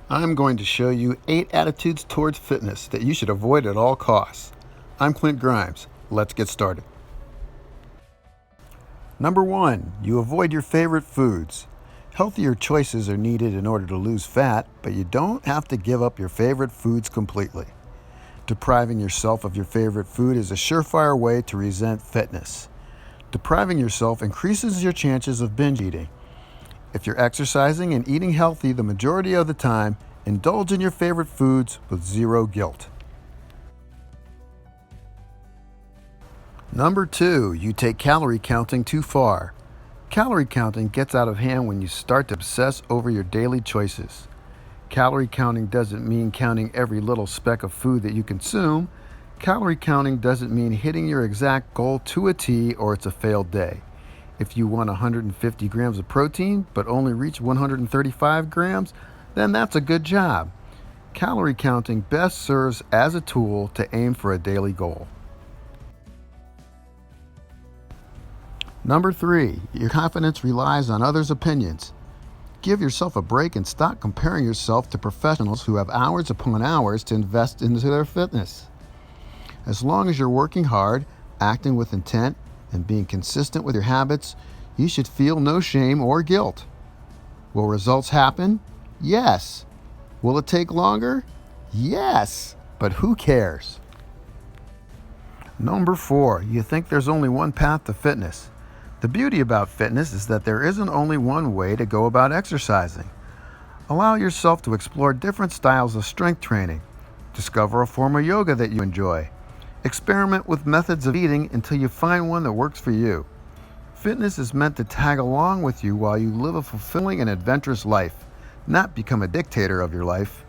I'm going to show you 8 attitudes towards fitness that you should avoid at all costs. I'm Clint Grimes. Let's get started. Number 1, you avoid your favorite foods. Healthier choices are needed in order to lose fat, but you don't have to give up your favorite foods completely. Depriving yourself of your favorite food is a surefire way to resent fitness. Depriving yourself increases your chances of binge eating. If you're exercising and eating healthy the majority of the time, indulge in your favorite foods with zero guilt. Number 2, you take calorie counting too far. Calorie counting gets out of hand when you start to obsess over your daily choices. Calorie counting doesn't mean counting every little speck of food that you consume. Calorie counting doesn't mean hitting your exact goal to a T or it's a failed day. If you want 150 grams of protein but only reach 135 grams, then that's a good job. Calorie counting best serves as a tool to aim for a daily goal. Number 3, your confidence relies on others' opinions. Give yourself a break and stop comparing yourself to professionals who have hours upon hours to invest into their fitness. As long as you're working hard, acting with intent, and being consistent with your habits, you should feel no shame or guilt. Will results happen? Yes. Will it take longer? Yes. But who cares? Number 4, you think there's only one path to fitness. The beauty about fitness is that there isn't only one way to go about exercising. Allow yourself to explore different styles of strength training. Discover a form of yoga that you enjoy. Experiment with methods of eating until you find one that works for you. Fitness is meant to tag along with you while you live a fulfilling and adventurous life, not become a dictator of your life.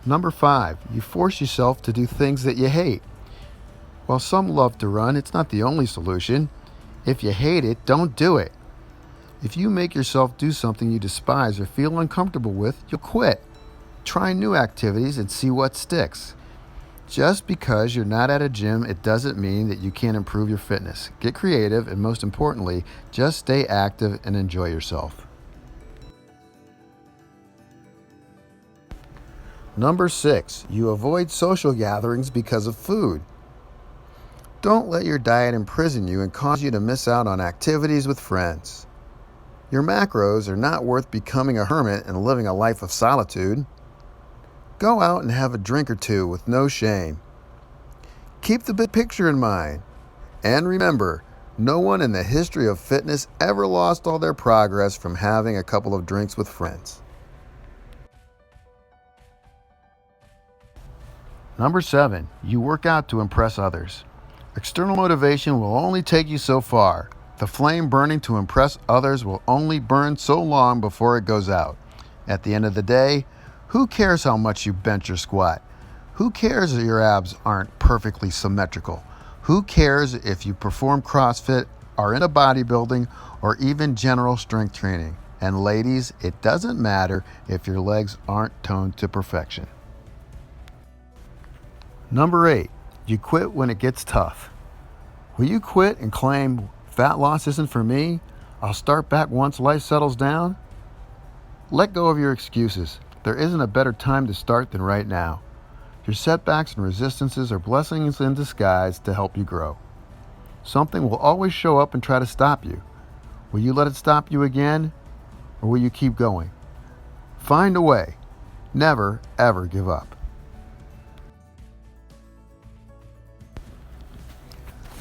Number 5, you force yourself to do things that you hate. While some love to run, it's not the only solution. If you hate it, don't do it. If you make yourself do something you despise or feel uncomfortable with, you'll quit. Try new activities and see what sticks. Just because you're not at a gym, it doesn't mean that you can't improve your fitness. Get creative and most importantly, just stay active and enjoy yourself. Number 6, you avoid social gatherings because of food. Don't let your diet imprison you and cause you to miss out on activities with friends. Your macros are not worth becoming a hermit and living a life of solitude. Go out and have a drink or two with no shame. Keep the big picture in mind. And remember, no one in the history of fitness ever lost all their progress from having a couple of drinks with friends. Number 7, you work out to impress others. External motivation will only take you so far. The flame burning to impress others will only burn so long before it goes out. At the end of the day, who cares how much you bench or squat? Who cares if your abs aren't perfectly symmetrical? Who cares if you perform CrossFit, are into bodybuilding, or even general strength training? And ladies, it doesn't matter if your legs aren't toned to perfection. Number 8, you quit when it gets tough. Will you quit and claim fat loss isn't for me? I'll start back once life settles down? Let go of your excuses. There isn't a better time to start than right now. Your setbacks and resistances are blessings in disguise to help you grow. Something will always show up and try to stop you. Will you let it stop you again, or will you keep going? Find a way. Never, ever give up.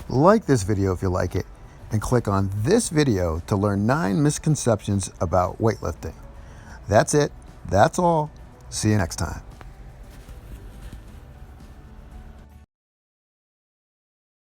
Like this video if you like it, and click on this video to learn 9 misconceptions about weightlifting. That's it. That's all. See you next time.